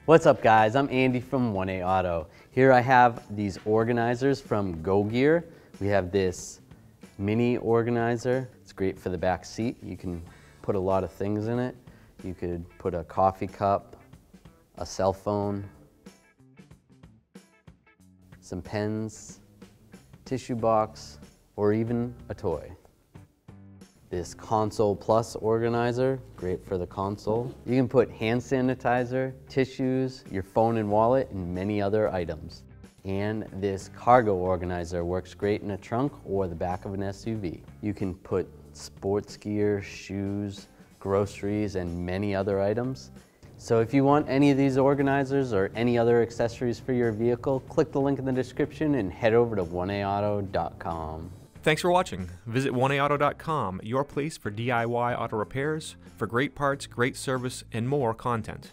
What's up guys, I'm Andy from 1A Auto. Here I have these organizers from GoGear. We have this mini organizer. It's great for the back seat. You can put a lot of things in it. You could put a coffee cup, a cell phone, some pens, tissue box, or even a toy. This Console Plus organizer, great for the console. You can put hand sanitizer, tissues, your phone and wallet, and many other items. And this cargo organizer works great in a trunk or the back of an SUV. You can put sports gear, shoes, groceries, and many other items. So if you want any of these organizers or any other accessories for your vehicle, click the link in the description and head over to 1aauto.com. Thanks for watching. Visit 1aauto.com, your place for DIY auto repairs, for great parts, great service, and more content.